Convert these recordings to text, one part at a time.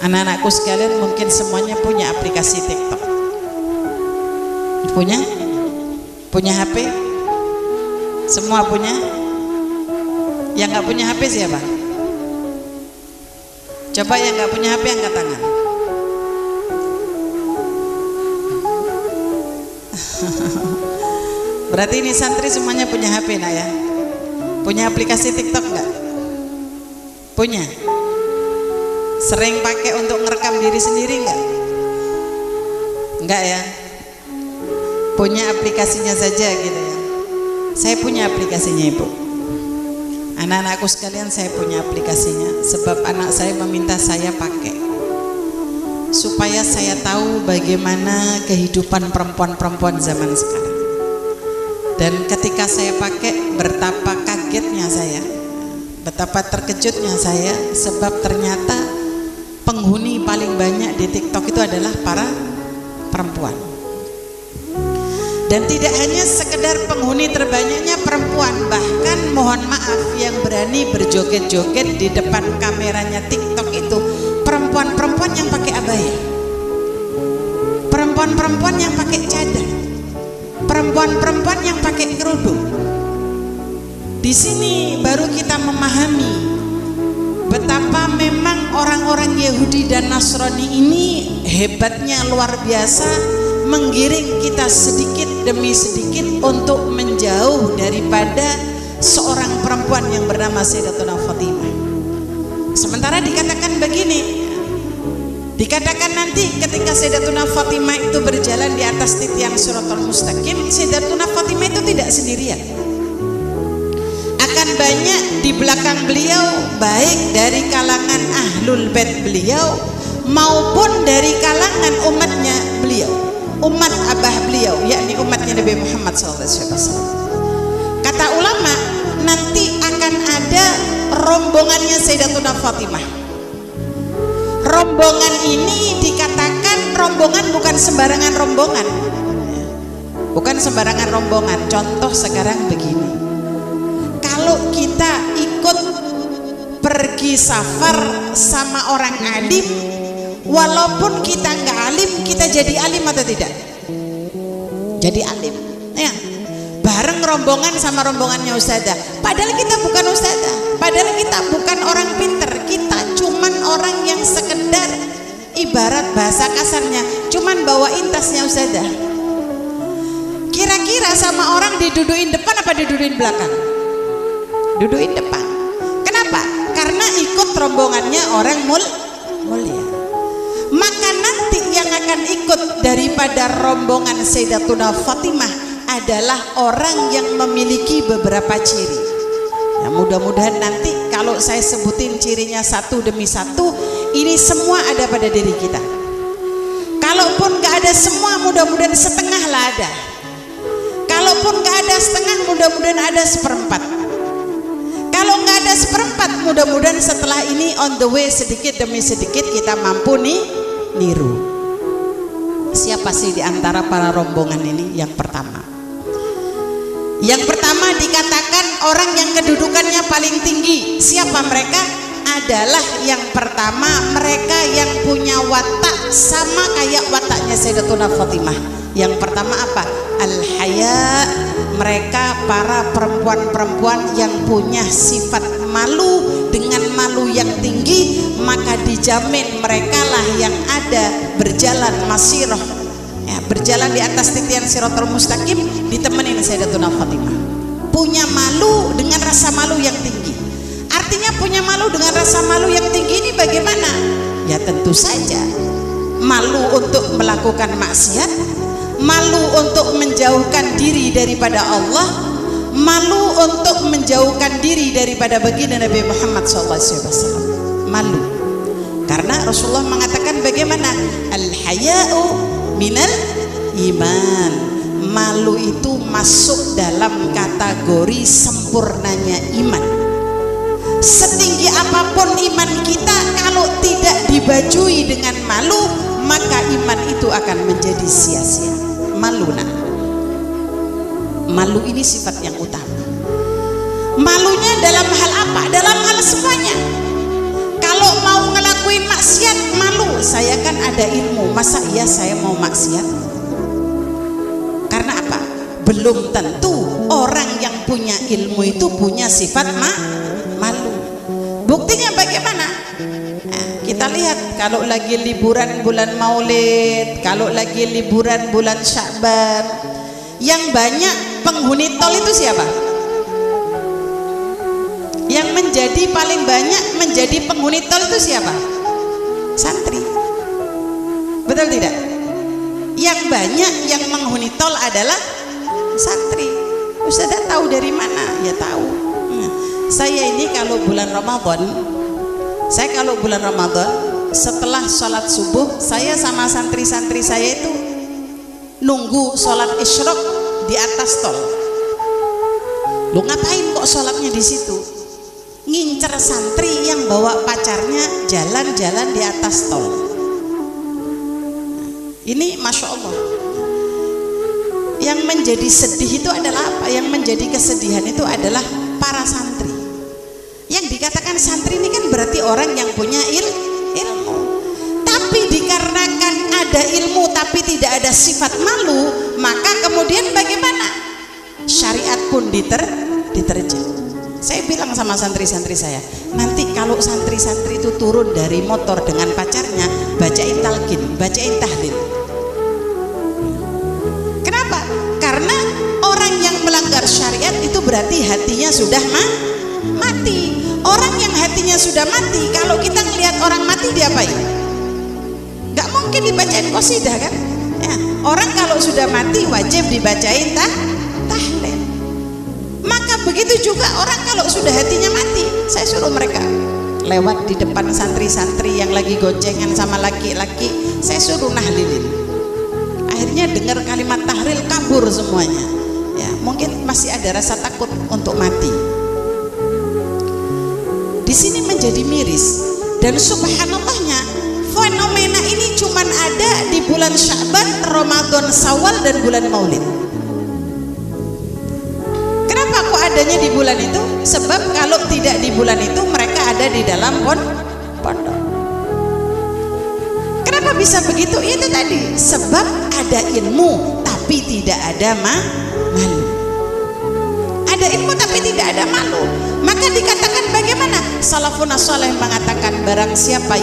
Anak-anakku sekalian mungkin semuanya punya aplikasi TikTok. Punya? Punya HP? Semua punya? Yang nggak punya HP siapa? Coba yang nggak punya HP angkat tangan. Berarti ini santri semuanya punya HP nak ya? Punya aplikasi TikTok nggak? Punya? Sering pakai untuk ngerekam diri sendiri nggak? Enggak ya? Punya aplikasinya saja gitu ya. Saya punya aplikasinya ibu. Anak-anakku sekalian saya punya aplikasinya. Sebab anak saya meminta saya pakai, supaya saya tahu bagaimana kehidupan perempuan-perempuan zaman sekarang. Dan ketika saya pakai, betapa kagetnya saya, betapa terkejutnya saya. Sebab ternyata penghuni paling banyak di TikTok itu adalah para perempuan. Dan tidak hanya sekedar penghuni terbanyaknya perempuan, bahkan mohon maaf yang berani berjoget-joget di depan kameranya TikTok itu perempuan-perempuan yang pakai abaya, perempuan-perempuan yang pakai cadar, perempuan-perempuan yang pakai kerudung. Di sini baru kita memahami betapa memang orang-orang Yahudi dan Nasrani ini hebatnya luar biasa, menggiring kita sedikit demi sedikit untuk menjauh daripada seorang perempuan yang bernama Sayyidatuna Fatimah. Sementara dikatakan begini, dikatakan nanti ketika Sayyidatuna Fatimah itu berjalan di atas titian Shiratal Mustaqim, Sayyidatuna Fatimah itu tidak sendirian. Akan banyak di belakang beliau, baik dari kalangan ahlul bait beliau maupun dari kalangan umatnya beliau, umat abah beliau, yakni umatnya Nabi Muhammad SAW. Kata ulama, nanti akan ada rombongannya Sayyidatuna Fatimah. Rombongan ini dikatakan rombongan bukan sembarangan rombongan, bukan sembarangan rombongan. Contoh sekarang begini, kalau kita ikut pergi safar sama orang alim, walaupun kita nggak alim, kita jadi alim atau tidak? Jadi alim ya, bareng rombongan sama rombongannya ustazah. Padahal kita bukan ustazah, padahal kita bukan orang pinter, kita cuman orang yang sekedar, ibarat bahasa kasarnya, cuman bawain tasnya ustazah. Kira-kira sama orang diduduin depan apa diduduin belakang? Duduin depan. Kenapa? Karena ikut rombongannya orang mulia. Maka nanti yang akan ikut daripada rombongan Sayyidatuna Fatimah adalah orang yang memiliki beberapa ciri. Ya, mudah-mudahan nanti kalau saya sebutin cirinya satu demi satu, ini semua ada pada diri kita. Kalaupun gak ada semua, mudah-mudahan setengah lah ada. Kalaupun gak ada setengah, mudah-mudahan ada seperempat. Kalau nggak ada seperempat, mudah-mudahan setelah ini on the way sedikit demi sedikit kita mampu niru. Siapa sih di antara para rombongan ini? Yang pertama dikatakan orang yang kedudukannya paling tinggi. Siapa mereka? Adalah yang pertama mereka yang punya watak sama kayak wataknya Sayyidatuna Fatimah. Yang pertama apa? Al-haya. Mereka para perempuan-perempuan yang punya sifat malu, dengan malu yang tinggi, maka dijamin merekalah yang ada berjalan masirah ya, berjalan di atas titian Shiratal Mustaqim ditemenin Sayyidatuna Fatimah. Punya malu dengan rasa malu yang tinggi. Artinya punya malu dengan rasa malu yang tinggi ini bagaimana? Ya tentu saja malu untuk melakukan maksiat, malu untuk menjauhkan diri daripada Allah, malu untuk menjauhkan diri daripada baginda Nabi Muhammad SAW. Malu karena Rasulullah mengatakan bagaimana? Al-haya'u minal iman. Malu itu masuk dalam kategori sempurnanya iman. Setinggi apapun iman kita, kalau tidak dibajui dengan malu, maka iman itu akan menjadi sia-sia. Malu nak. Malu ini sifat yang utama. Malunya dalam hal apa? Dalam hal semuanya. Kalau mau ngelakuin maksiat, malu ada ilmu, masa iya saya mau maksiat? Karena apa? Belum tentu orang yang punya ilmu itu punya sifat malu. Buktinya bagaimana? Nah, kita lihat kalau lagi liburan bulan Maulid, kalau lagi liburan bulan Sya'ban, yang banyak penghuni tol itu siapa? Yang menjadi paling banyak menjadi penghuni tol itu siapa? Santri. Betul tidak? Yang banyak yang menghuni tol adalah santri. Ustazah tahu dari mana? Ya tahu. Saya ini kalau bulan Ramadan, setelah sholat subuh, saya sama santri-santri saya itu nunggu sholat isyraq di atas tol. Lu ngapain kok sholatnya di situ? Ngincer santri yang bawa pacarnya jalan-jalan di atas tol. Ini masya Allah. Yang menjadi sedih itu adalah apa? Yang menjadi kesedihan itu adalah para santri. Yang dikatakan santri ini kan berarti orang yang punya ilmu. Tapi dikarenakan ada ilmu tapi tidak ada sifat malu, maka kemudian bagaimana? Syariat pun diterjang. Saya bilang sama santri-santri saya, nanti kalau santri-santri itu turun dari motor dengan pacarnya, bacain talqin, bacain tahlil. Kenapa? Karena orang yang melanggar syariat itu berarti hatinya sudah mati. Orang yang hatinya sudah mati, kalau kita ngelihat orang mati diapain? Gak mungkin dibacain qasidah kan? Ya, orang kalau sudah mati wajib dibacain tahlil. Maka begitu juga orang kalau sudah hatinya mati, saya suruh mereka lewat di depan santri-santri yang lagi goncengan sama laki-laki, saya suruh nahlilin. Akhirnya dengar kalimat tahlil kabur semuanya. Ya, mungkin masih ada rasa takut untuk mati. Di sini menjadi miris, dan subhanallahnya fenomena ini cuman ada di bulan Sya'ban, Ramadan, Syawal dan bulan Maulid. Kenapa kok adanya di bulan itu? Sebab kalau tidak di bulan itu mereka ada di dalam pondok. Kenapa bisa begitu? Itu tadi, sebab ada ilmu tapi tidak ada malu. Ada ilmu tapi tidak ada malu. Maka dikatakan bagaimana? Salafun saleh mengatakan barang siapa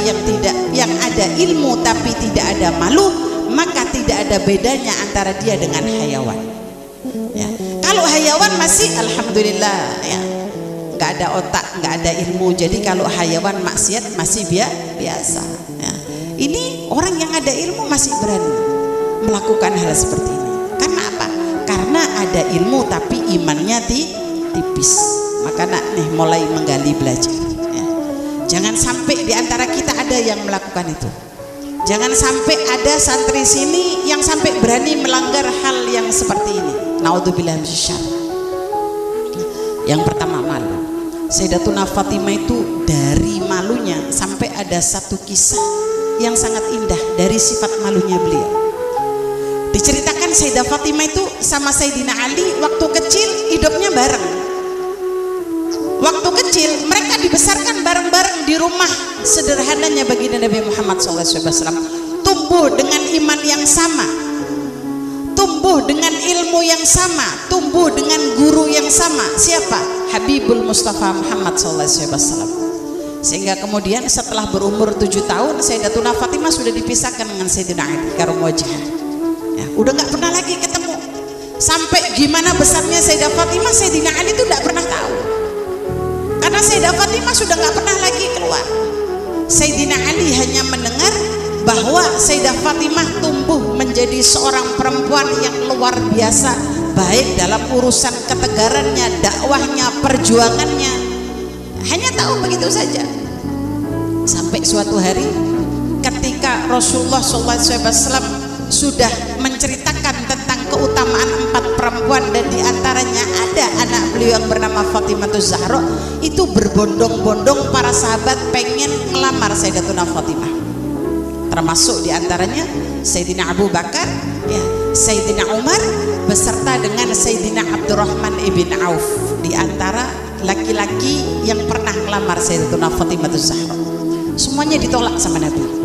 yang ada ilmu tapi tidak ada malu, maka tidak ada bedanya antara dia dengan hayawan. Ya. Kalau hayawan masih alhamdulillah ya, nggak ada otak, nggak ada ilmu. Jadi kalau hayawan maksiat masih biasa. Ya. Ini orang yang ada ilmu masih berani melakukan hal seperti ini. Karena apa? Karena ada ilmu tapi imannya tipis. Maka nak nih mulai menggali belajar. Ya. Jangan sampai di antara kita ada yang melakukan itu. Jangan sampai ada santri sini yang sampai berani melanggar hal yang seperti ini. Naudzubillah minasyarr. Yang pertama malu. Sayyidatuna Fatimah itu dari malunya sampai ada satu kisah yang sangat indah dari sifat malunya beliau. Diceritakan Sayyidah Fatimah itu sama Sayyidina Ali waktu kecil hidupnya bareng. Waktu kecil mereka dibesarkan bareng-bareng di rumah sederhananya baginda Nabi Muhammad SAW. Tumbuh dengan iman yang sama, tumbuh dengan ilmu yang sama, tumbuh dengan guru yang sama. Siapa? Habibul Mustafa Muhammad SAW. Sehingga kemudian setelah berumur 7 tahun Sayyidatuna Fatimah sudah dipisahkan dengan Sayyidina Ali karum wajah. Ya, udah nggak pernah lagi ketemu. Sampai gimana besarnya Sayyidah Fatimah, Sayyidina Ali itu nggak pernah tahu. Karena Sayyidah Fatimah sudah nggak pernah lagi keluar. Sayyidina Ali hanya mendengar bahwa Sayyidah Fatimah tumbuh menjadi seorang perempuan yang luar biasa, baik dalam urusan ketegarannya, dakwahnya, perjuangannya. Hanya tahu begitu saja. Sampai suatu hari ketika Rasulullah SAW sudah menceritakan tentang keutamaan 4 perempuan dan diantaranya ada anak beliau yang bernama Fatimahuz Zahra, itu berbondong-bondong para sahabat pengen melamar Sayyidatuna Fatimah. Termasuk diantaranya Sayyidina Abu Bakar, ya, Sayyidina Umar beserta dengan Sayyidina Abdurrahman ibn Auf, diantara laki-laki yang pernah melamar Sayyidatuna Fatimahuz Zahra. Semuanya ditolak sama Nabi.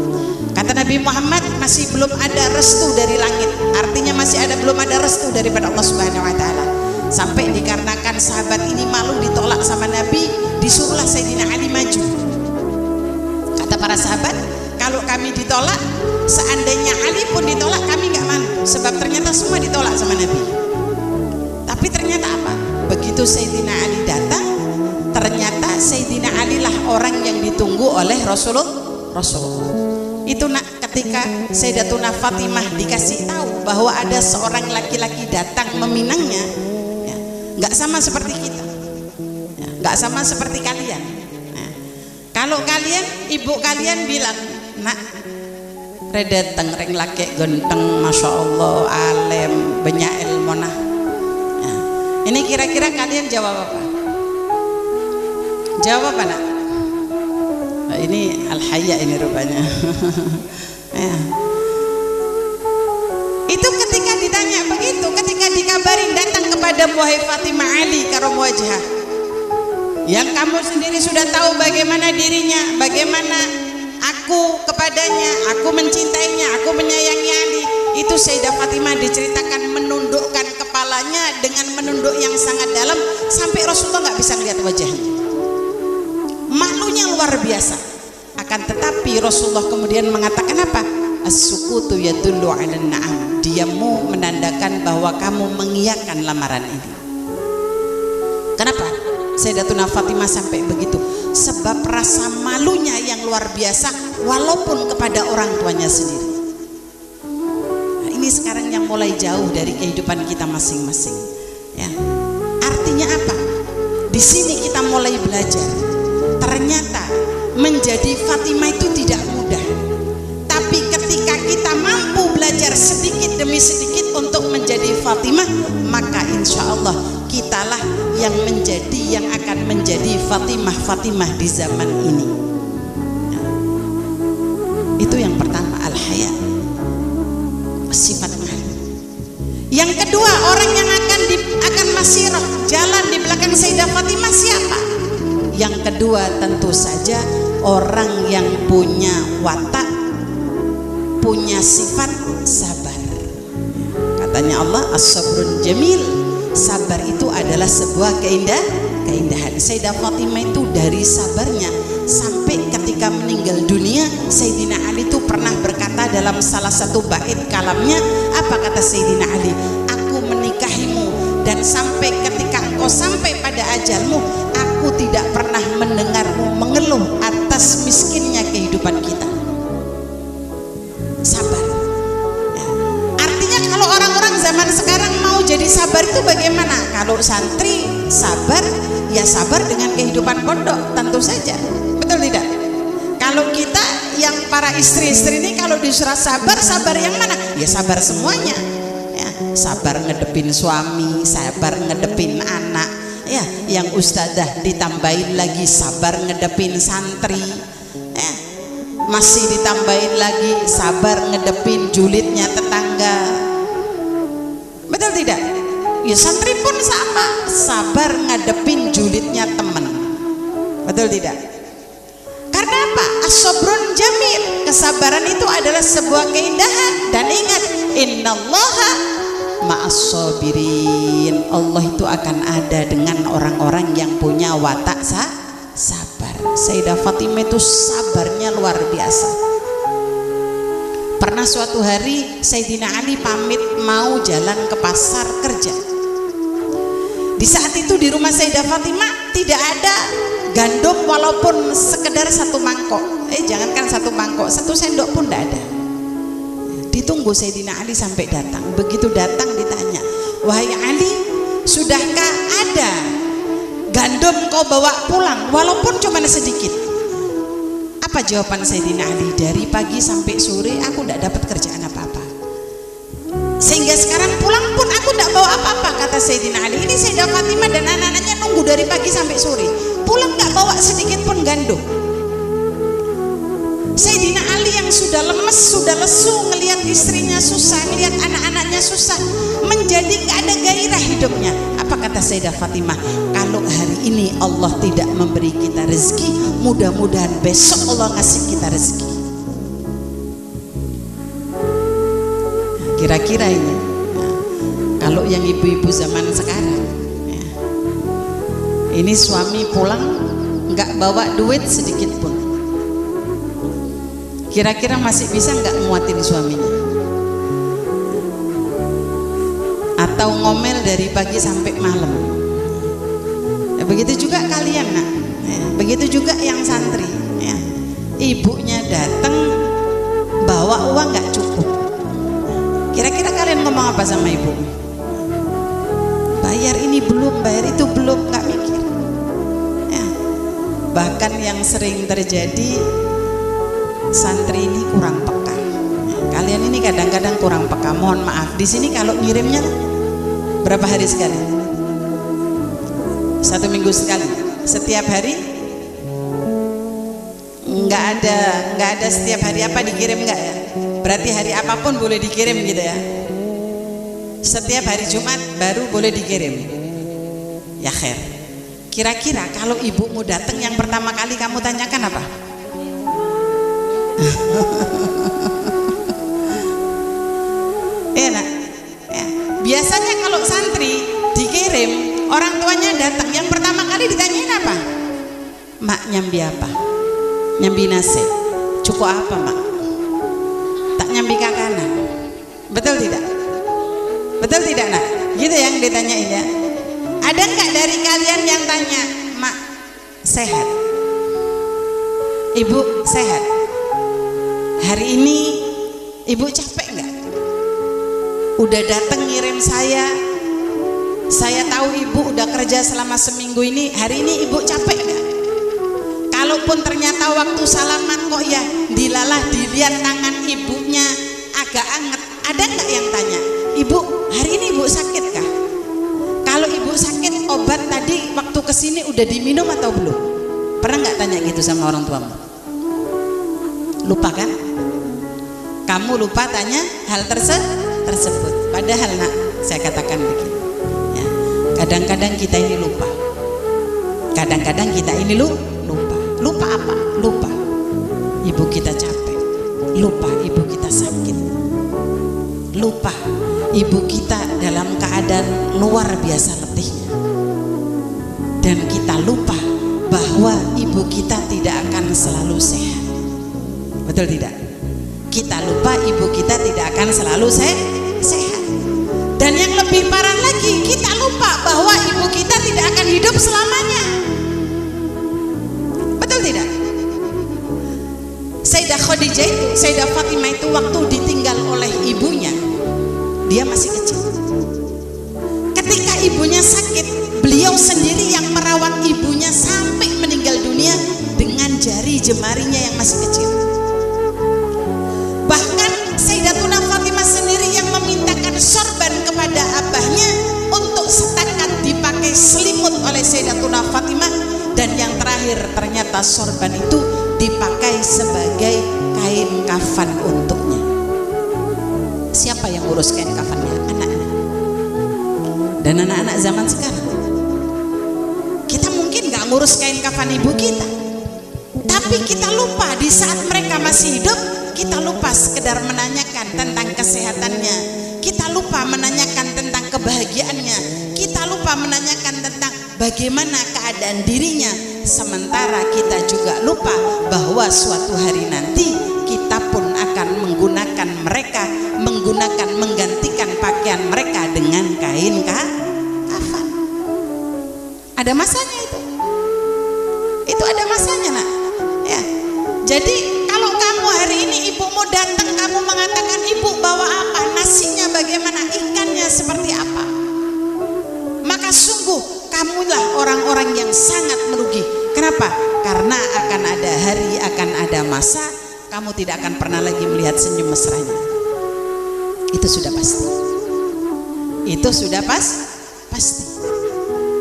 Kata Nabi Muhammad masih belum ada restu dari langit, artinya masih belum ada restu daripada Allah Subhanahu wa taala. Sampai dikarenakan sahabat ini malu ditolak sama Nabi, disuruhlah Sayyidina Ali maju. Kata para sahabat, kalau kami ditolak, seandainya Ali pun ditolak, kami nggak malu, sebab ternyata semua ditolak sama Nabi. Tapi ternyata apa? Begitu Sayyidina Ali datang, ternyata Sayyidina Ali lah orang yang ditunggu oleh Rasulullah. Itu nak, ketika Sayyidatuna Fatimah dikasih tahu bahwa ada seorang laki-laki datang meminangnya, ya, nggak sama seperti kita, ya, nggak sama seperti kalian. Nah, kalau kalian, ibu kalian bilang, nak, redeteng reng laki genteng, masya Allah, alim, banyak ilmu. Nah, ini kira-kira kalian jawab apa? Jawab apa nak? Nah, ini al-hayya ini rupanya. Ya. Itu ketika ditanya begitu, ketika dikabarin datang kepada wahai Fatimah Ali karam wajhah, yang kamu sendiri sudah tahu bagaimana dirinya, bagaimana aku kepadanya, aku mencintainya, aku menyayangi Ali. Itu Sayyidah Fatimah diceritakan menundukkan kepalanya dengan menunduk yang sangat dalam sampai Rasulullah nggak bisa lihat wajahnya. Malunya luar biasa. Akan tetapi Rasulullah kemudian mengatakan apa? As-sukutu yadullu 'alan na'am. Diammu menandakan bahwa kamu mengiyakan lamaran ini. Kenapa Sayyidatuna Fatimah sampai begitu? Sebab rasa malunya yang luar biasa walaupun kepada orang tuanya sendiri. Nah, ini sekarang yang mulai jauh dari kehidupan kita masing-masing, ya. Artinya apa? Di sini kita mulai belajar. Ternyata menjadi Fatimah itu tidak mudah. Tapi ketika kita mampu belajar sedikit demi sedikit untuk menjadi Fatimah, maka insya Allah kitalah yang akan menjadi Fatimah di zaman ini. Nah, itu yang pertama, al-haya, sifat malu. Yang kedua, orang yang akan masirah jalan di belakang Sayyidah Fatimah siapa? Yang kedua tentu saja orang yang punya watak, punya sifat sabar. Katanya Allah, as-sabrun jamil, sabar itu adalah sebuah keindahan. Sayyidah Fatimah itu dari sabarnya sampai ketika meninggal dunia, Sayyidina Ali itu pernah berkata dalam salah satu bait kalamnya, apa kata Sayyidina Ali? Aku menikahimu dan sampai ketika engkau sampai pada ajalmu, aku tidak pernah mendengarmu mengeluh atas miskinnya kehidupan kita. Sabar, ya. Artinya kalau orang-orang zaman sekarang mau jadi sabar itu bagaimana? Kalau santri sabar, ya sabar dengan kehidupan pondok, tentu saja, betul tidak? Kalau kita yang para istri-istri ini kalau disuruh sabar, sabar yang mana? Ya sabar semuanya, ya. Sabar ngedepin suami, sabar ngedepin anak, ya. Yang ustadzah ditambahin lagi sabar ngedepin santri, ya. Masih ditambahin lagi sabar ngedepin julidnya tetangga, betul tidak? Ya santri pun sama, sabar ngadepin julidnya teman, betul tidak? Karena apa? As-sabrun jamil, kesabaran itu adalah sebuah keindahan. Dan ingat, innallaha ma'as-sabirin, Allah itu akan ada dengan orang-orang yang punya watak sabar. Sayyidah Fatimah itu sabarnya luar biasa. Pernah suatu hari Sayyidina Ali pamit mau jalan ke pasar kerja. Di saat itu di rumah Sayyidah Fatimah tidak ada gandum walaupun sekedar satu mangkok. Jangankan satu mangkok, satu sendok pun tidak ada. Ditunggu Sayyidina Ali sampai datang. Begitu datang ditanya, wahai Ali, sudahkah ada gandum kau bawa pulang walaupun cuma sedikit? Apa jawaban Sayyidina Ali? Dari pagi sampai sore aku tidak dapat kerjaan apa-apa, sehingga sekarang pulang pun aku tidak bawa apa-apa, kata Sayyidina Ali. Ini Sayyidah Fatimah dan anak-anaknya nunggu dari pagi sampai sore, pulang nggak bawa sedikit pun gandum. Sayyidina Ali yang sudah lemes, sudah lesu, ngelihat istrinya susah, ngelihat anak-anaknya susah, menjadi nggak ada gairah hidupnya. Apa kata Sayyidah Fatimah? Kalau hari ini Allah tidak memberi kita rezeki, mudah-mudahan besok Allah ngasih kita rezeki. Kira-kira ini kalau yang ibu-ibu zaman sekarang ya, ini suami pulang nggak bawa duit sedikit pun, kira-kira masih bisa nggak muatin suaminya? Atau ngomel dari pagi sampai malam? Ya, begitu juga kalian nak ya, begitu juga yang santri ya. Ibunya datang bawa uang nggak cukup, kira-kira kalian ngomong apa sama ibu? Bayar ini belum, bayar itu belum, nggak mikir ya. Bahkan yang sering terjadi, santri ini kurang peka ya. Kalian ini kadang-kadang kurang peka, mohon maaf. Di sini kalau ngirimnya berapa hari sekali? 1 minggu sekali? Setiap hari? Nggak ada setiap hari apa dikirim nggak ya? Berarti hari apapun boleh dikirim gitu ya. Setiap hari Jumat baru boleh dikirim. Ya khair. Kira-kira kalau ibumu datang yang pertama kali kamu tanyakan apa? Enak ya. Biasanya kalau santri dikirim, orang tuanya datang, yang pertama kali ditanyain apa? Mak nyambi apa? Nyambi nasi. Cukup apa mak? Tak nyambi kakanan. Betul tidak? Betul tidak nak? Gitu yang ditanyain ya. Ada nggak dari kalian yang tanya, mak sehat? Ibu sehat? Hari ini ibu capek nggak? Udah datang ngirim saya tahu ibu udah kerja selama seminggu ini, hari ini ibu capek nggak? Kalaupun ternyata waktu salaman kok ya dilalah dilihat tangan ibunya agak anget, ada nggak yang tanya, ibu hari ini ibu sakit kah? Kalau ibu sakit, obat tadi waktu kesini udah diminum atau belum? Pernah nggak tanya gitu sama orang tuamu? Lupa kan? Kamu lupa tanya hal tersebut. Padahal nak, saya katakan begini ya, kadang-kadang kita ini lupa. Kadang-kadang kita ini lupa. Lupa apa? Lupa ibu kita capek, lupa ibu kita sakit, lupa ibu kita dalam keadaan luar biasa letihnya, dan kita lupa bahwa ibu kita tidak akan selalu sehat. Betul tidak? Kita lupa ibu kita tidak akan selalu sehat. Dan yang lebih parah lagi, kita lupa bahwa ibu kita tidak akan hidup selamanya. Betul tidak? Sayyidah Khadijah itu, Sayyidah Fatimah itu waktu ditinggal oleh ibunya, dia masih kecil. Ketika ibunya sakit, beliau sendiri yang merawat ibunya sampai meninggal dunia dengan jari jemarinya yang masih kecil. Bahkan Sayyidatuna Fatimah sendiri yang memintakan sorban kepada abahnya untuk setakat dipakai selimut oleh Sayyidatuna Fatimah, dan yang terakhir ternyata sorban itu dipakai sebagai kain kafan untuknya. Siapa yang ngurus kain kafannya? Anaknya. Dan anak-anak zaman sekarang, kita mungkin gak ngurus kain kafan ibu kita, tapi kita lupa di saat mereka masih hidup, kita lupa sekedar menanyakan tentang kesehatannya, kita lupa menanyakan tentang kebahagiaannya, kita lupa menanyakan tentang bagaimana keadaan dirinya, sementara kita juga lupa bahwa suatu hari nanti kita pun akan menggunakan mereka, menggantikan pakaian mereka dengan kain kafan. Ada masanya itu ada masanya nak ya. Jadi kalau kamu hari ini ibumu datang, kamu mengatakan ibu bawa apa, nasinya bagaimana, ikannya seperti apa, maka sungguh kamulah orang-orang yang sangat merugi. Kenapa? Karena akan ada hari, akan ada masa kamu tidak akan pernah lagi melihat senyum mesranya. Itu sudah pasti. Itu sudah pasti.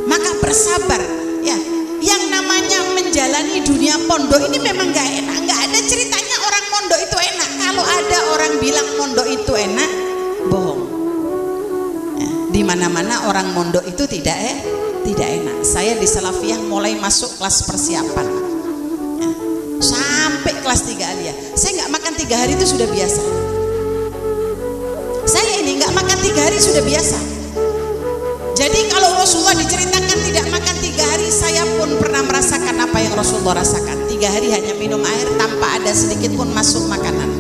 Maka bersabar ya. Yang namanya menjalani dunia pondok ini memang gak enak. Gak ada ceritanya orang pondok itu enak. Kalau ada orang bilang pondok itu enak, bohong ya, di mana-mana orang pondok itu tidak enak. Saya di Salafiyah mulai masuk kelas persiapan ya, sampai kelas 3 aliyah, saya nggak makan 3 hari itu sudah biasa. Saya ini nggak makan 3 hari sudah biasa. Jadi kalau Rasulullah diceritakan tidak makan 3 hari, saya pun pernah merasakan apa yang Rasulullah rasakan. 3 hari hanya minum air tanpa ada sedikit pun masuk makanan.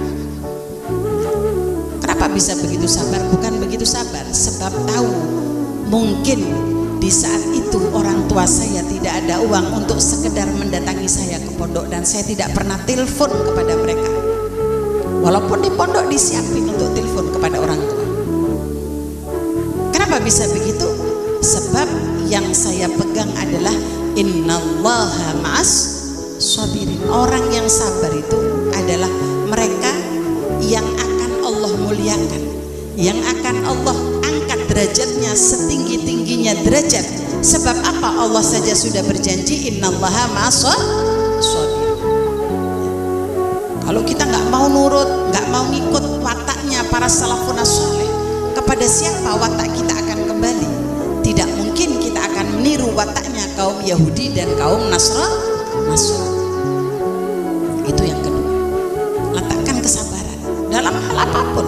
Kenapa bisa begitu sabar? Bukan begitu sabar, sebab tahu mungkin di saat itu orang tua saya tidak ada uang untuk sekedar mendatangi saya ke pondok, dan saya tidak pernah telepon kepada mereka. Walaupun di pondok disiapin untuk telepon kepada orang tua. Kenapa bisa begitu? Sebab yang saya pegang adalah innallaha ma'as sabirin. Orang yang sabar itu adalah mereka yang akan Allah muliakan, yang akan Allah angkat derajatnya setinggi-tingginya derajat. Sebab apa? Allah saja sudah berjanji innallaha ma'as sabirin. Kalau kita nggak mau nurut, nggak mau ngikut wataknya para salafun saleh, kepada siapa watak kita akan kembali? Tidak mungkin kita akan meniru wataknya kaum Yahudi dan kaum Nasrani. Itu yang kedua. Letakkan kesabaran dalam hal apapun.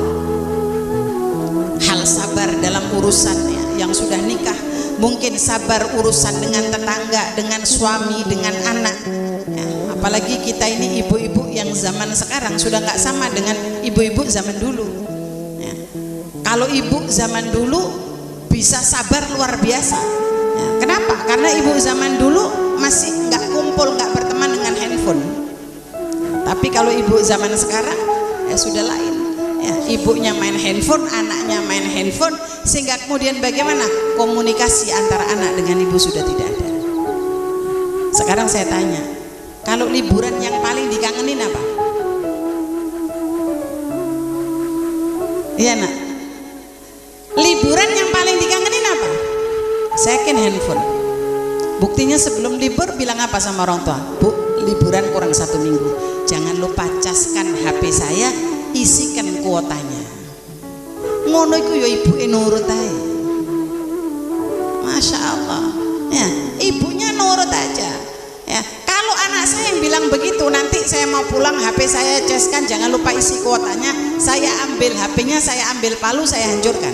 Hal sabar dalam urusannya yang sudah nikah, mungkin sabar urusan dengan tetangga, dengan suami, dengan anak. Ya, apalagi kita ini ibu-ibu yang zaman sekarang sudah nggak sama dengan ibu-ibu zaman dulu. Ya. Kalau ibu zaman dulu bisa sabar luar biasa. Ya, kenapa? Karena ibu zaman dulu masih nggak kumpul, nggak berteman dengan handphone. Tapi kalau ibu zaman sekarang ya sudah lain. Ya, ibunya main handphone, anaknya main handphone, sehingga kemudian bagaimana komunikasi antara anak dengan ibu sudah tidak ada. Sekarang saya tanya, kalau liburan yang paling dikangenin apa? Iya nak, liburan yang paling dikangenin apa? Second handphone. Buktinya sebelum libur bilang apa sama orang tua? Bu, liburan kurang 1 minggu, jangan lupa caskan HP saya, isikan kuotanya. Ngono iku ya ibu nurut aja. Masya Allah. Ya, ibunya nurut aja. Ya, kalau anak saya yang bilang begitu, nanti saya mau pulang HP saya caskan, jangan lupa isi kuotanya, saya ambil HP-nya, saya ambil palu, saya hancurkan.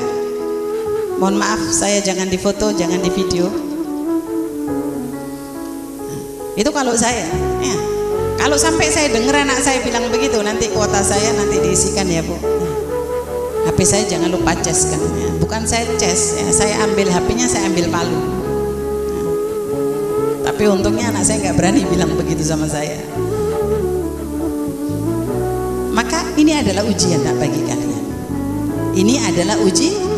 Mohon maaf, saya jangan difoto, jangan di video. Itu kalau saya. Ya. Kalau sampai saya dengar anak saya bilang begitu, nanti kuota saya nanti diisikan ya Bu. HP saya jangan lupa caskan. Ya. Bukan saya cas, ya. Saya ambil HP-nya, saya ambil palu. Ya. Tapi untungnya anak saya nggak berani bilang begitu sama saya. Maka ini adalah ujian bagi kalian. Ini adalah ujian.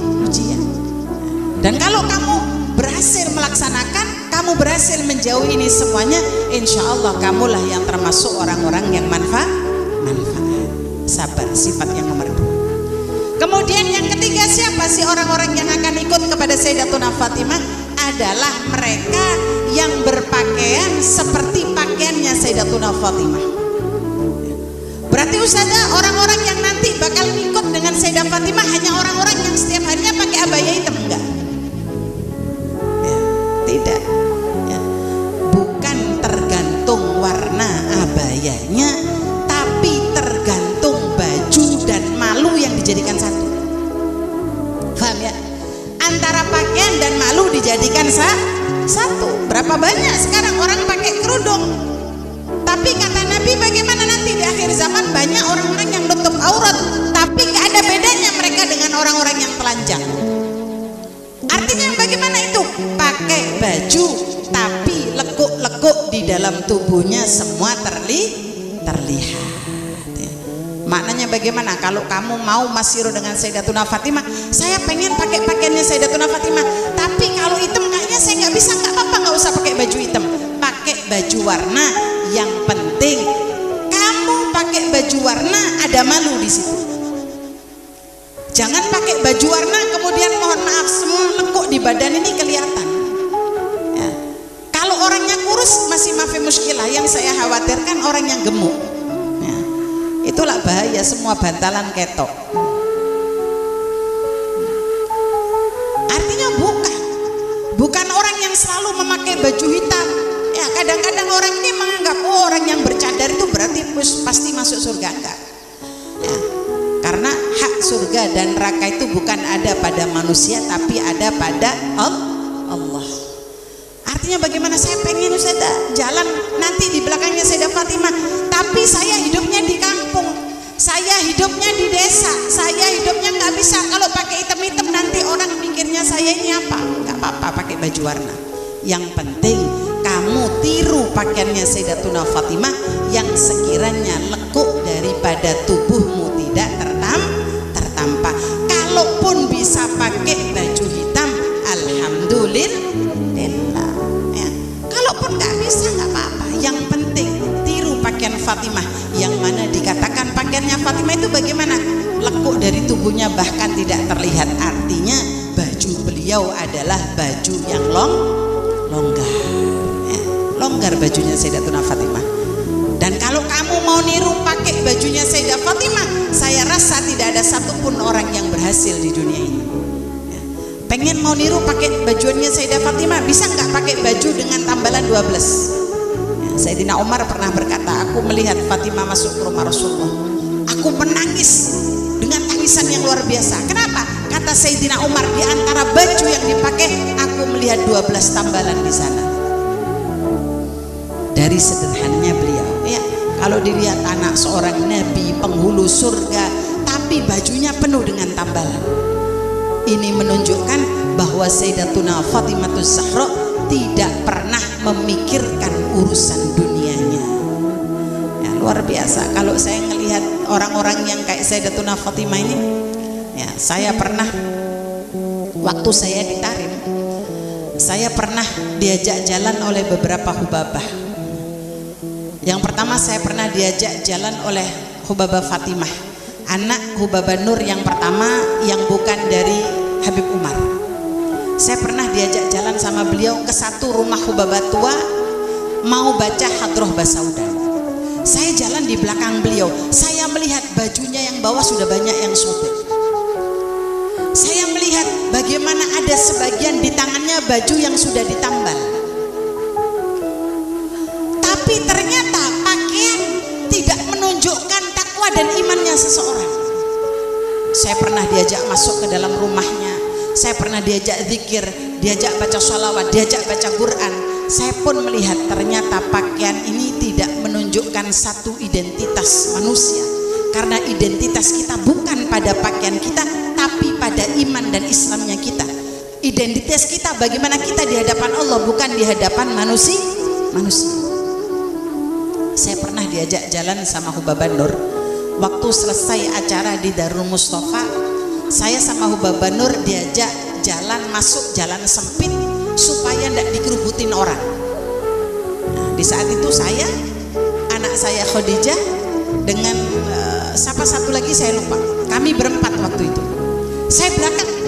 Dan kalau kamu berhasil melaksanakan, kamu berhasil menjauhi ini semuanya, insya Allah kamulah yang termasuk orang-orang yang manfaat. Sabar, sifat yang nomor 2. Kemudian yang ketiga, siapa sih orang-orang yang akan ikut kepada Sayyidatuna Fatimah? Adalah mereka yang berpakaian seperti pakaiannya Sayyidatuna Fatimah. Berarti Ustazah, orang-orang yang nanti bakal ikut dengan Sayyidah Fatimah hanya orang-orang yang setiap harinya pakai abaya hitam? Enggak. Ya, tidak. Ya. Bukan tergantung warna abayanya, tapi tergantung baju dan malu yang dijadikan satu. Paham ya? Antara pakaian dan malu dijadikan satu. Berapa banyak sekarang orang pakai kerudung? Tapi kata Nabi, bagaimana nanti di akhir zaman banyak orang-orang yang nutup aurat, tapi gak ada bedanya mereka dengan orang-orang yang telanjang. Artinya bagaimana itu? Pakai baju tapi lekuk-lekuk di dalam tubuhnya semua terlihat. Maknanya bagaimana? Kalau kamu mau masyhur dengan Sayyidatuna Fatimah, saya pengen pakai pakaiannya Sayyidatuna Fatimah, tapi kalau hitam kayaknya saya nggak bisa. Nggak apa-apa, nggak usah pakai baju hitam, pakai baju warna. Yang penting kamu pakai baju warna ada malu di situ. Jangan pakai baju warna kemudian mohon maaf semua lekuk di badan ini kelihatan. Ya. Kalau orangnya kurus masih mafi muskilah, yang saya khawatirkan orang yang gemuk. Ya. Itulah bahaya, semua bantalan ketok. Artinya bukan orang yang selalu memakai baju hitam. Ya, kadang-kadang orang ini menganggap orang yang bercadar itu berarti pasti masuk surga. Enggak. Ya. Karena hak surga dan neraka itu bukan ada pada manusia tapi ada pada Allah. Artinya bagaimana? Saya pengen Ustazah jalan nanti di belakangnya Sayyidah Fatimah, tapi saya hidupnya di kampung, saya hidupnya di desa, saya hidupnya nggak bisa. Kalau pakai hitam-hitam nanti orang mikirnya saya ini apa? Nggak apa-apa pakai baju warna. Yang penting kamu tiru pakaiannya Sayyidatuna Fatimah yang sekiranya lekuk daripada tubuhmu tidak tertampar. Kalaupun bisa pakai baju hitam, alhamdulillah ya. Kalaupun nggak bisa nggak apa-apa, yang penting tiru pakaian Fatimah, yang mana dikatakan pakaiannya Fatimah itu bagaimana? Lekuk dari tubuhnya bahkan tidak terlihat. Artinya baju beliau adalah baju yang longgar ya. Longgar bajunya Sayyidatuna Fatimah. Dan kalau kamu mau niru pakai bajunya Sayyidah Fatimah, saya rasa tidak ada satupun orang yang berhasil di dunia ini ya. Pengen mau niru pakai bajunya Sayyidah Fatimah, bisa nggak pakai baju dengan tambalan 12 ya. Sayyidina Umar pernah berkata, aku melihat Fatimah masuk ke rumah Rasulullah, aku menangis dengan tangisan yang luar biasa. Kenapa? Kata Sayyidina Umar, di antara baju yang dipakai aku melihat 12 tambalan di sana. Dari sederhananya beliau ya. Kalau dilihat anak seorang nabi, penghulu surga, tapi bajunya penuh dengan tambalan, ini menunjukkan bahwa Sayyidatuna Fatimatus Zahra tidak pernah memikirkan urusan dunianya ya. Luar biasa. Kalau saya melihat orang-orang yang kayak Sayyidatuna Fatimah ini ya, saya pernah waktu saya di Tarim, saya pernah diajak jalan oleh beberapa hubabah. Yang pertama saya pernah diajak jalan oleh Hubabah Fatimah, anak Hubabah Nur yang pertama yang bukan dari Habib Umar. Saya pernah diajak jalan sama beliau ke satu rumah Hubabah tua, mau baca Hadroh Basaudan. Saya jalan di belakang beliau, saya melihat bajunya yang bawah sudah banyak yang sobek. Saya melihat bagaimana ada sebagian di tangannya baju yang sudah ditambal. Tapi ternyata pakaian tidak menunjukkan takwa dan imannya seseorang. Saya pernah diajak masuk ke dalam rumahnya, saya pernah diajak zikir, diajak baca sholawat, diajak baca Quran. Saya pun melihat ternyata pakaian ini tidak menunjukkan satu identitas manusia, karena identitas kita bukan pada pakaian kita, tapi pada iman dan Islamnya kita. Identitas kita bagaimana kita di hadapan Allah, bukan di hadapan manusia. Saya pernah diajak jalan sama Hubabah Nur. Waktu selesai acara di Darul Mustafa, saya sama Hubabah Nur diajak jalan masuk jalan sempit supaya tidak dikerubutin orang. Nah, di saat itu saya, anak saya Khadijah dengan siapa satu lagi saya lupa. Kami berempat waktu itu. Saya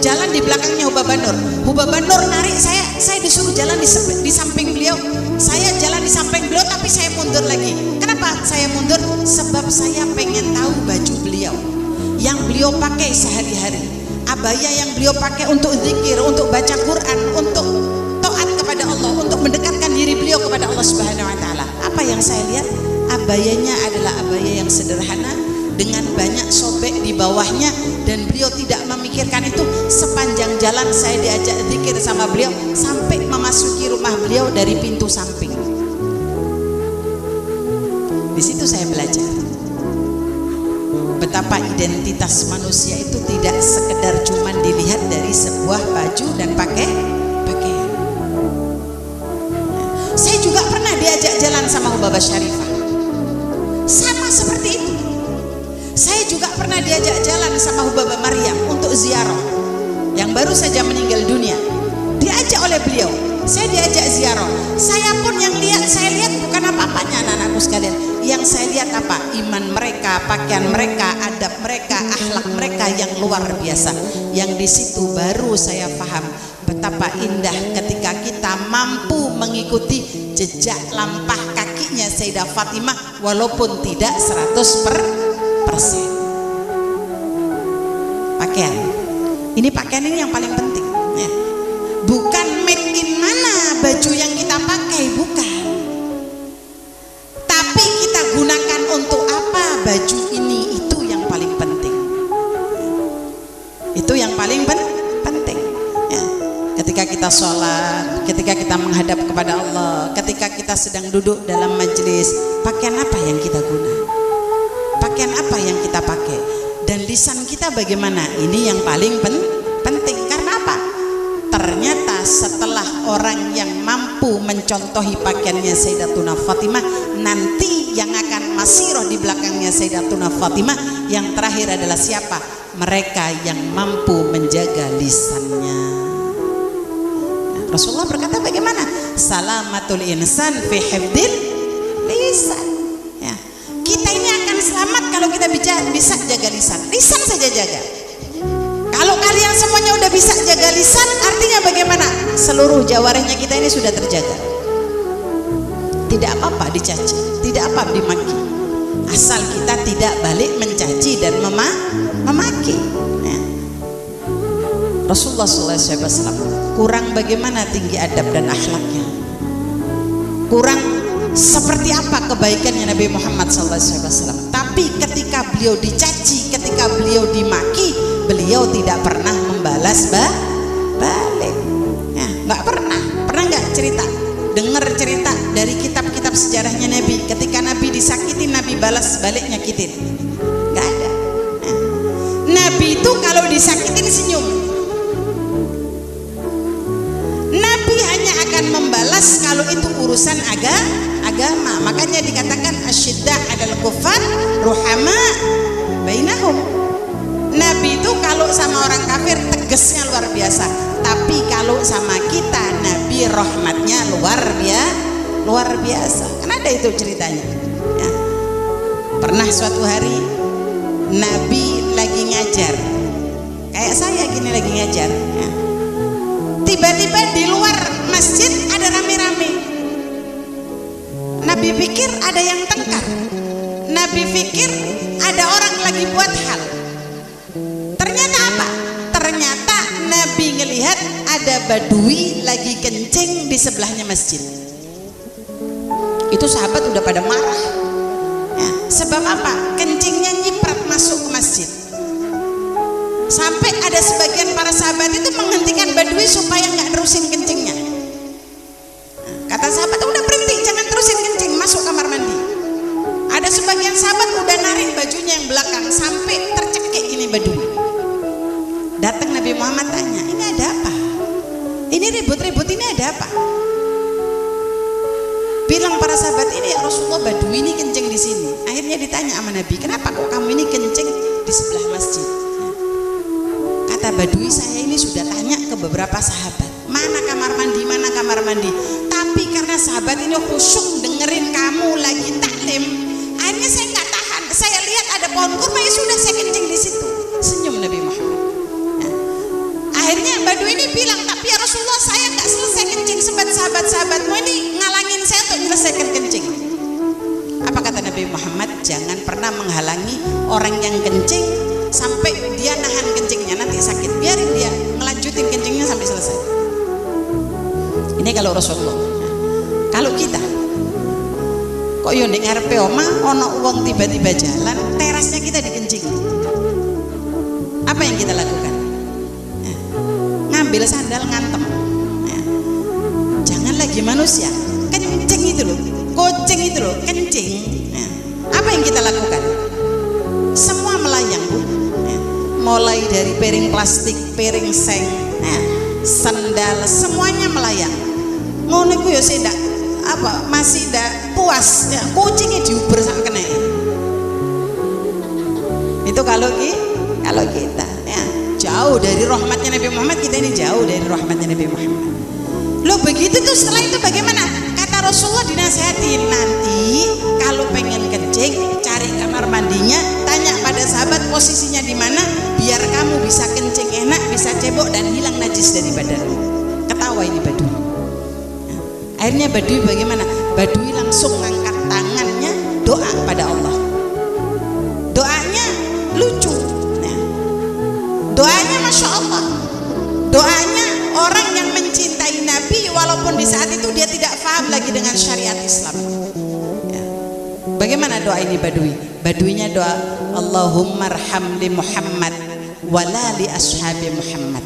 jalan di belakangnya Hubabah Nur. Hubabah Nur narik saya disuruh jalan di samping beliau. Saya jalan di samping beliau tapi saya mundur lagi. Kenapa saya mundur? Sebab saya pengen tahu baju beliau yang beliau pakai sehari-hari, abaya yang beliau pakai untuk zikir, untuk baca Quran, untuk taat kepada Allah, untuk mendekatkan diri beliau kepada Allah Subhanahu wa taala. Apa yang saya lihat? Abayanya adalah abaya yang sederhana dengan banyak sobek di bawahnya, dan beliau tidak memikirkan itu. Sepanjang jalan saya diajak zikir sama beliau sampai memasuki rumah beliau dari pintu samping. Di situ saya belajar betapa identitas manusia itu tidak sekedar cuman dilihat dari sebuah baju dan pakaian. Saya juga pernah diajak jalan sama Hubabah Syarifah, sama seperti itu. Saya juga pernah diajak jalan sama Hubabah Maryam untuk ziarah yang baru saja meninggal dunia. Diajak oleh beliau, saya diajak ziarah. Saya pun yang saya lihat bukan apa-apanya anak-anakku sekalian. Yang saya lihat apa? Iman mereka, pakaian mereka, adab mereka, akhlak mereka yang luar biasa. Yang di situ baru saya paham betapa indah ketika kita mampu mengikuti jejak lampah kakinya Sayyidah Fatimah walaupun tidak 100%. Pakaian ini yang paling penting ya. Bukan make in mana baju yang kita pakai, bukan, tapi kita gunakan untuk apa baju ini, itu yang paling penting. Itu yang paling penting ya. Ketika kita sholat, ketika kita menghadap kepada Allah, ketika kita sedang duduk dalam majelis, pakaian apa yang kita guna, pakaian apa yang kita pakai, dan lisan kita bagaimana, ini yang paling penting. Karena apa? Ternyata setelah orang yang mampu mencontohi pakaiannya Sayyidatuna Fatimah, nanti yang akan masirah di belakangnya Sayyidatuna Fatimah, yang terakhir adalah siapa? Mereka yang mampu menjaga lisannya. Nah, Rasulullah berkata bagaimana? Salamatul insan fi hifdil lisan ya. Kita ini akan selamat kalau kita bisa jaga lisan. Lisan saja jaga. Kalau kalian semuanya udah bisa jaga lisan, artinya bagaimana? Seluruh jawarehnya kita ini sudah terjaga. Tidak apa-apa dicaci, tidak apa dimaki, asal kita tidak balik mencaci dan memaki ya. Rasulullah SAW kurang bagaimana tinggi adab dan akhlaknya, kurang seperti apa kebaikannya Nabi Muhammad SAW. Tapi ketika beliau dicaci, ketika beliau dimaki, beliau tidak pernah membalas balik ya, nggak pernah nggak cerita, dengar cerita dari kitab-kitab sejarahnya Nabi, ketika Nabi disakitin, Nabi balas balik nyakitin, nggak ada ya. Nabi itu kalau disakitin senyum, Nabi hanya akan membalas kalau itu urusan agama. Makanya dikatakan asyidda adalah kufar ruhama bainahum. Nabi itu kalau sama orang kafir tegasnya luar biasa, tapi kalau sama kita Nabi rahmatnya luar biasa. Kan ada itu ceritanya ya. Pernah suatu hari Nabi lagi ngajar, kayak saya gini lagi ngajar ya. Tiba-tiba di luar masjid ada rame-rame. Nabi pikir ada yang tengkar, Nabi pikir ada orang lagi buat hal. Ternyata apa? Ternyata Nabi ngelihat ada badui lagi kencing di sebelahnya masjid. Itu sahabat udah pada marah ya, sebab apa? Kencingnya nyiprat masuk ke masjid. Sampai ada sebagian para sahabat itu menghentikan badui supaya nggak terusin kencingnya. Nah, kata sahabat, udah berhenti, jangan terusin kencing, masuk kamar mandi. Ada sebagian sahabat udah narik bajunya yang belakang sampai tercekik ini badui. Datang Nabi Muhammad tanya, ini ada apa? Ini ribut-ribut ini ada apa? Bilang para sahabat ini, ya Rasulullah, badui ini kencing di sini. Akhirnya ditanya sama Nabi, kenapa kok kamu ini kencing di sebelah masjid? Kata badui, saya ini sudah tanya ke beberapa sahabat, mana kamar mandi, tapi karena sahabat ini khusyuk dengerin kamu lagi taklim, akhirnya saya nggak tahan, saya lihat ada pohon kurma, ya sudah saya kencing di situ. Senyum Nabi Muhammad ya. Akhirnya badui ini bilang, tapi ya Rasulullah, saya nggak selesai kencing sebab sahabat-sahabatmu ini ngalangin saya untuk menyelesaikan kencing. Apa kata Nabi Muhammad? Jangan pernah menghalangi orang yang kencing sampai dia nahan kencingnya, nanti sakit. Biarin dia ngelanjutin kencingnya sampai selesai. Ini kalau Rasulullah. Kalau kita kok yo ning ngarepe omah ana wong tiba-tiba jalan, terasnya kita dikencing. Apa yang kita lakukan? Ya, ngambil sandal ngantem. Ya. Jangan lagi manusia, kencing itu loh, kucing itu loh, kencing. Ya. Apa yang kita lakukan? Semua melayang, Bu. Ya. Mulai dari piring plastik, piring seng, ya, sandal, semuanya melayang. Ngono iku ya saya masih ndak puas ya, kucingnya diuber sak kene. Itu kalau kita ya, jauh dari rahmatnya Nabi Muhammad, kita ini jauh dari rahmatnya Nabi Muhammad. Loh begitu tuh, setelah itu bagaimana? Kata Rasulullah, dinasihatin, nanti kalau pengen kencing cari kamar mandinya, tanya pada sahabat posisinya di mana, biar kamu bisa kencing enak, bisa cebok dan hilang najis dari badanmu. Ketawa ini badui. Nah, akhirnya badui bagaimana? Badui langsung ngangkat tangannya, doa pada Allah. Doanya lucu. Nah, doanya Masya Allah. Doanya orang yang mencintai Nabi walaupun di saat itu dia tidak paham lagi dengan syariat Islam. Ya. Bagaimana doa ini badui? Baduinya doa, Allahumma arham li Muhammad wala li ashabi Muhammad.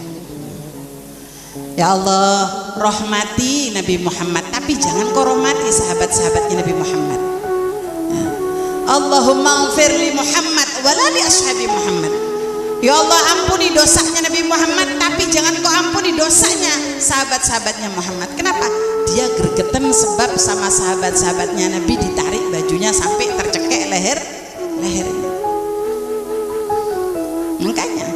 Ya Allah, rahmati Nabi Muhammad, tapi jangan kau rahmati sahabat-sahabatnya Nabi Muhammad. Allahumma ighfir li Muhammad wala li ashabi Muhammad. Ya Allah, ampuni dosanya Nabi Muhammad, tapi jangan kau ampuni dosanya sahabat-sahabatnya Muhammad. Kenapa? Dia gregetan sebab sama sahabat-sahabatnya Nabi ditarik bajunya sampai tercekek lehernya. Makanya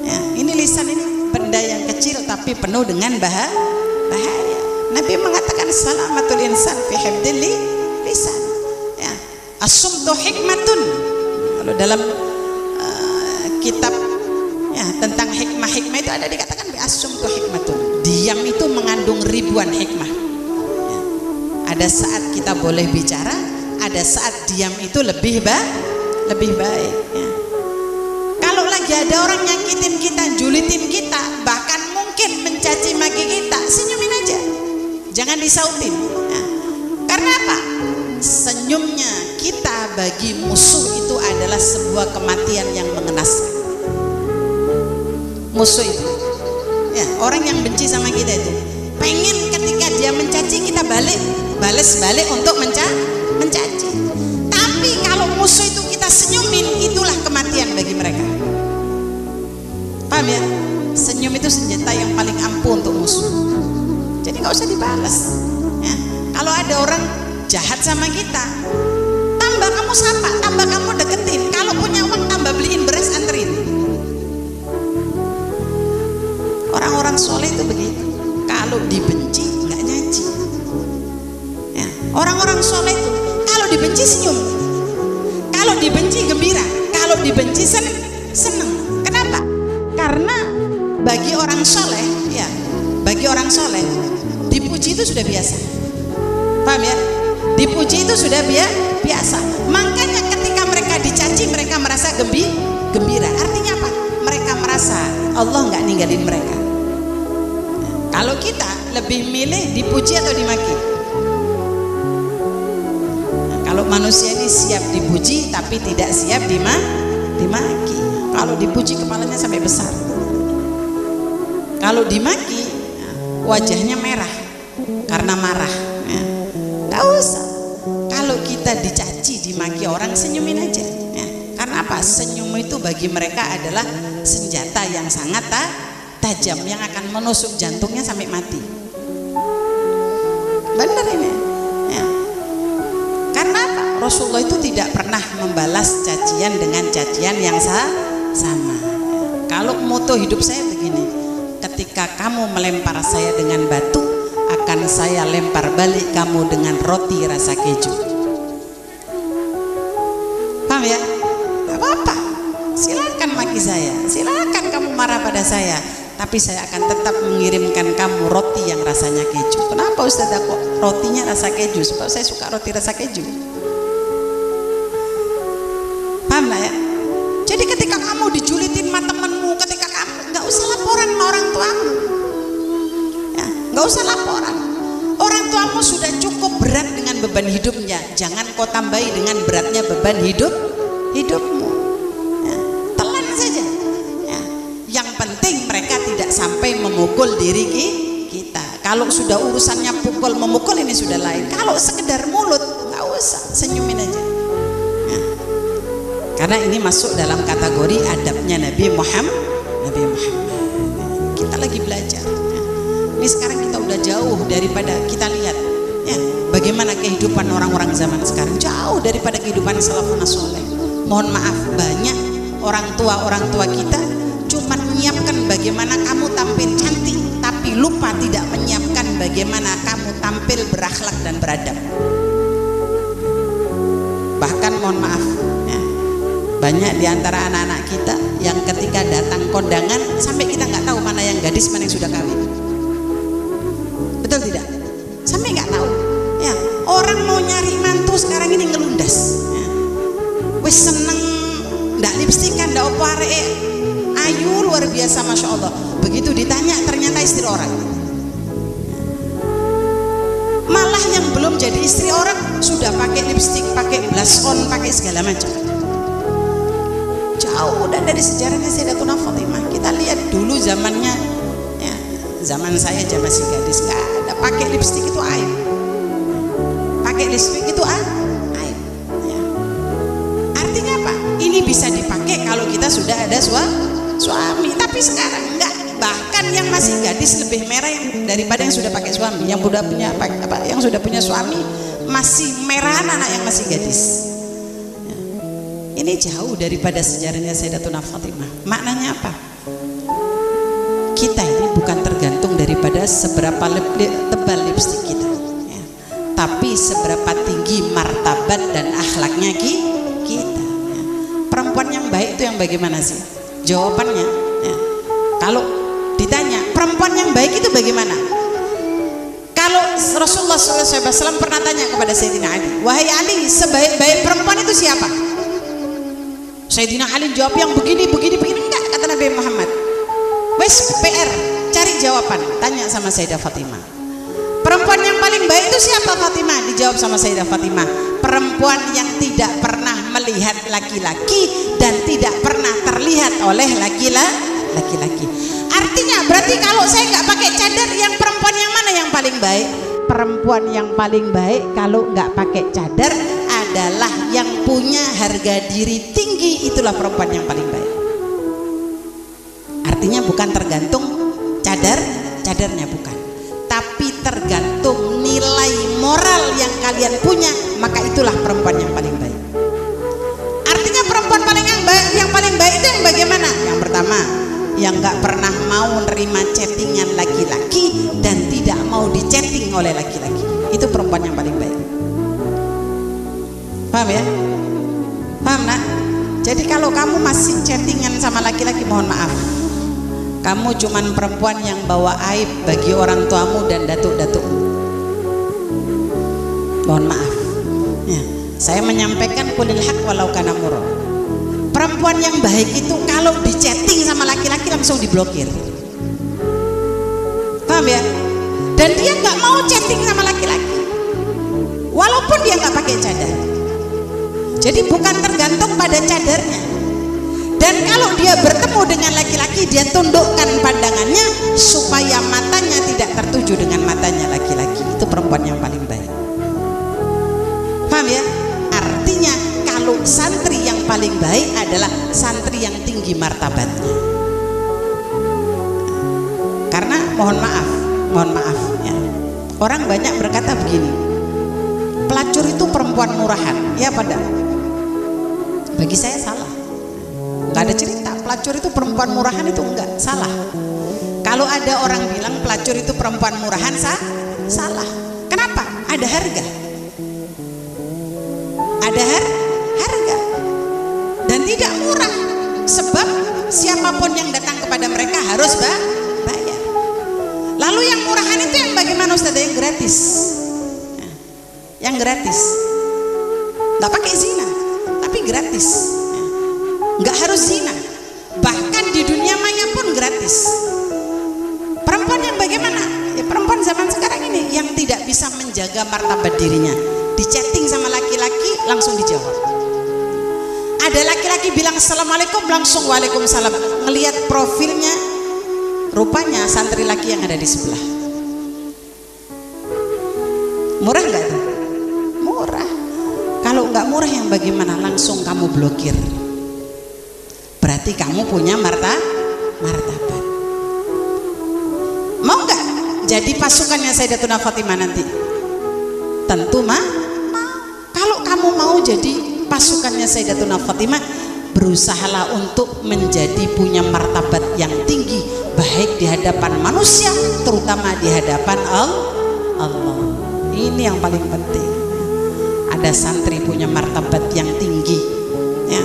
ya, ini lisan ini benda yang kecil tapi penuh dengan bahaya. Nabi mengatakan salamatul insan fi hifdzil lisan. Ya, as-sumtu hikmatun. Kalau dalam kitab ya tentang hikmah itu ada dikatakan as-sumtu hikmatun. Diam itu mengandung ribuan hikmah. Ya, ada saat kita boleh bicara, ada saat diam itu lebih baik. Ya. Kalau lagi ada orang nyakitin kita, julitin kita, bahkan mungkin mencaci maki kita, senyumin aja, jangan disautin. Ya. Karena apa? Senyumnya kita bagi musuh itu adalah sebuah kematian yang mengenaskan. Musuh itu, ya, orang yang benci sama kita itu pengen ketika dia mencaci kita balas balik untuk mencaci. Tapi kalau musuh itu kita senyumin, itulah kematian bagi mereka. Paham ya? Senyum itu senjata yang paling ampuh untuk musuh. Jadi nggak usah dibalas. Ya. Kalau ada orang jahat sama kita, tambah kamu sapa, tambah kamu deketin. Kalau punya uang tambah beliin beras, anterin. Orang-orang soleh itu begitu. Kalau dibenci nggak nyaci. Ya. Orang-orang soleh itu kalau dibenci senyum, kalau dibenci gembira, kalau dibenci seneng. Kenapa? Karena bagi orang soleh, ya, bagi orang soleh dipuji itu sudah biasa. Paham ya? Dipuji itu sudah biasa. Makanya ketika mereka dicaci, mereka merasa gembira. Artinya apa? Mereka merasa Allah nggak ninggalin mereka. Kalau kita lebih milih dipuji atau dimaki? Nah, kalau manusia ini siap dipuji tapi tidak siap dimaki. Kalau dipuji kepalanya sampai besar. Kalau dimaki wajahnya merah karena marah. Ya. Gak usah. Kalau kita dicaci, dimaki orang, senyumin aja. Ya. Karena apa? Senyum itu bagi mereka adalah senjata yang sangat tajam yang akan menusuk jantungnya sampai mati. Benar ini. Ya. Karena apa? Rasulullah itu tidak pernah membalas cacian dengan cacian yang sama. Ya. Kalau moto hidup saya begini, ketika kamu melempar saya dengan batu, akan saya lempar balik kamu dengan roti rasa keju. Paham ya? Gak apa-apa, silakan maki saya, silakan kamu marah pada saya, tapi saya akan tetap mengirimkan kamu roti yang rasanya keju. Kenapa Ustazah kok rotinya rasa keju? Sebab saya suka roti rasa keju. Paham lah ya? Jadi ketika kamu dijulitin sama temenmu, ketika kamu nggak usah laporan sama orang tuamu, ya, nggak usah laporan. Orang tuamu sudah cukup berat dengan beban hidupnya, jangan kau tambahi dengan beratnya beban hidupmu. Ya, telan saja. Ya, yang penting mereka tidak sampai memukul diri kita. Kalau sudah urusannya pukul memukul ini sudah lain. Kalau sekedar mulut nggak usah, senyumin aja. Karena ini masuk dalam kategori adabnya Nabi Muhammad. Kita lagi belajar. Ini sekarang kita udah jauh daripada kita lihat, ya, bagaimana kehidupan orang-orang zaman sekarang, jauh daripada kehidupan salafun saleh. Mohon maaf, banyak orang tua kita cuma menyiapkan bagaimana kamu tampil cantik, tapi lupa tidak menyiapkan bagaimana kamu tampil berakhlak dan beradab. Bahkan mohon maaf, ya, banyak diantara anak-anak kita yang ketika datang kondangan sampai kita nggak tahu mana yang gadis, mana yang sudah kawin. Betul tidak? Sampai nggak tahu. Ya, orang mau nyari mantu sekarang ini ngelundas. Ya. Wes seneng, ndak lipstikan, ndak opo arek, ayu luar biasa, masya Allah. Begitu ditanya ternyata istri orang. Malah yang belum jadi istri orang sudah pakai lipstik, pakai blush on, pakai segala macam. Jauh dan dari sejarahnya Sayyidatuna Fatimah. zamannya ya, zaman saya aja masih gadis, nggak ada pakai lipstik itu aib. Pakai lipstik itu aib. Ya. Artinya apa? Ini bisa dipakai kalau kita sudah ada suami. Tapi sekarang enggak. Bahkan yang masih gadis lebih merah daripada yang sudah pakai suami. Yang sudah punya yang sudah punya suami masih merah anak yang masih gadis. Ya. Ini jauh daripada sejarahnya Sayyidatuna Fatimah. Maknanya apa? Kita ini bukan tergantung daripada seberapa tebal lipstik kita, ya. Tapi seberapa tinggi martabat dan akhlaknya kita. Ya. Perempuan yang baik itu yang bagaimana sih? Jawabannya, ya. Kalau ditanya perempuan yang baik itu bagaimana? Kalau Rasulullah SAW pernah tanya kepada Sayyidina Ali, wahai Ali, sebaik-baik perempuan itu siapa? Sayyidina Ali jawab yang begini. Enggak, kata Nabi Muhammad. Wes PR, cari jawaban, tanya sama Sayyidah Fatimah. Perempuan yang paling baik itu siapa Fatimah? Dijawab sama Sayyidah Fatimah, perempuan yang tidak pernah melihat laki-laki dan tidak pernah terlihat oleh laki-laki. Artinya berarti kalau saya nggak pakai cadar, yang perempuan yang mana yang paling baik? Perempuan yang paling baik kalau nggak pakai cadar adalah yang punya harga diri tinggi, itulah perempuan yang paling baik. Artinya bukan tergantung cadarnya bukan, tapi tergantung nilai moral yang kalian punya, maka itulah perempuan yang paling baik. Artinya perempuan yang paling baik itu yang bagaimana? Yang pertama, yang nggak pernah mau nerima chattingan laki-laki dan tidak mau dichatting oleh laki-laki, itu perempuan yang paling baik. Paham ya? Paham nak? Jadi kalau kamu masih chattingan sama laki-laki, mohon maaf, kamu cuman perempuan yang bawa aib bagi orang tuamu dan datuk-datuk. Mohon maaf ya, saya menyampaikan kulil haq walau kana murra. Perempuan yang baik itu kalau di chatting sama laki-laki langsung diblokir. Paham ya? Dan dia nggak mau chatting sama laki-laki walaupun dia nggak pakai cadar. Jadi bukan tergantung pada cadarnya. Dan kalau dia bertemu dengan laki-laki, dia tundukkan pandangannya supaya matanya tidak tertuju dengan matanya laki-laki. Itu perempuan yang paling baik. Paham ya? Artinya kalau santri yang paling baik adalah santri yang tinggi martabatnya. Karena mohon maaf ya, orang banyak berkata begini, pelacur itu perempuan murahan. Ya pada? Bagi saya salah. Nggak ada cerita pelacur itu perempuan murahan, itu enggak, salah. Kalau ada orang bilang pelacur itu perempuan murahan, salah. Kenapa? Ada harga. Ada harga dan tidak murah, sebab siapapun yang datang kepada mereka harus bayar. Lalu yang murahan itu yang bagaimana Ustaz? Yang gratis. Nah, yang gratis, nggak pakai zina tapi gratis. Nggak harus zina, bahkan di dunia maya pun gratis. Perempuan yang bagaimana? Ya perempuan zaman sekarang ini yang tidak bisa menjaga martabat dirinya, di chatting sama laki-laki langsung dijawab. Ada laki-laki bilang assalamualaikum, langsung waalaikumsalam. Ngelihat profilnya, rupanya santri laki yang ada di sebelah. Murah nggak tuh? Murah. Kalau nggak murah yang bagaimana? Langsung kamu blokir. Berarti kamu punya martabat. Mau nggak jadi pasukannya Sayyidatuna Fatimah nanti? Tentu mau. Kalau kamu mau jadi pasukannya Sayyidatuna Fatimah, berusahalah untuk menjadi punya martabat yang tinggi, baik di hadapan manusia, terutama di hadapan Allah. Ini yang paling penting. Ada santri punya martabat yang tinggi, ya.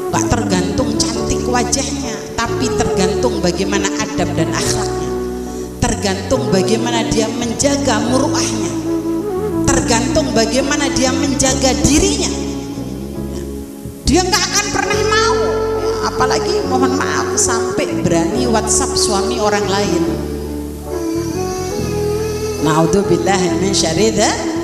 Gak tergantung cantik wajahnya, tapi tergantung bagaimana adab dan akhlaknya, tergantung bagaimana dia menjaga muruahnya, tergantung bagaimana dia menjaga dirinya. Dia nggak akan pernah mau, apalagi mohon maaf sampai berani WhatsApp suami orang lain. Naudzubillah min syarri dzalik.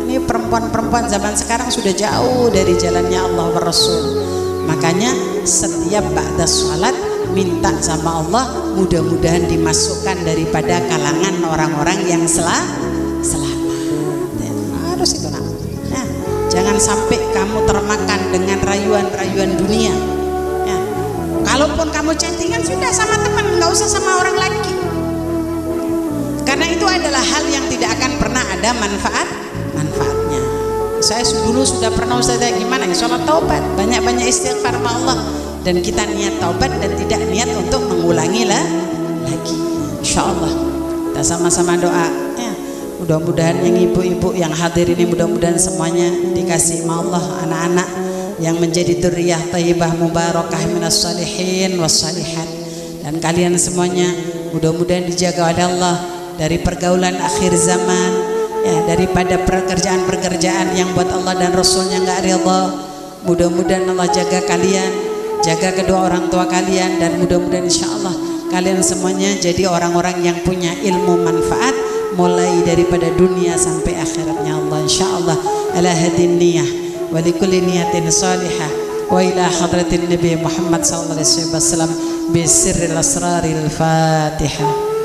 Ini perempuan-perempuan zaman sekarang sudah jauh dari jalannya Allah wa Rasul. Makanya setiap ba'da sholat minta sama Allah mudah-mudahan dimasukkan daripada kalangan orang-orang yang selamat. Harus itu nak. Nah, jangan sampai kamu termakan dengan rayuan-rayuan dunia. Ya. Kalaupun kamu chattingan sudah sama teman, nggak usah sama orang lagi. Karena itu adalah hal yang tidak akan pernah ada manfaatnya. Saya dulu sudah pernah Ustazah gimana ya, sholat taubat, banyak-banyak istighfar sama Allah, dan kita niat taubat dan tidak niat untuk mengulangi lagi. Insyaallah kita sama-sama doa ya. Mudah-mudahan yang ibu-ibu yang hadir ini mudah-mudahan semuanya dikasih sama Allah anak-anak yang menjadi dzurriyyah thayyibah mubarakah minas shalihin was shalihat, dan kalian semuanya mudah-mudahan dijaga oleh Allah dari pergaulan akhir zaman ya, daripada pekerjaan-pekerjaan yang buat Allah dan Rasulnya nggak ridha. Mudah-mudahan Allah jaga kalian, jaga kedua orang tua kalian, dan mudah-mudahan insyaallah kalian semuanya jadi orang-orang yang punya ilmu manfaat mulai daripada dunia sampai akhiratnya Allah insyaallah. Ala hadin niyah wa likulli niyatin salihah wa ila hadratin Nabi Muhammad sallallahu alaihi wasallam bi sirril asraril Fatihah.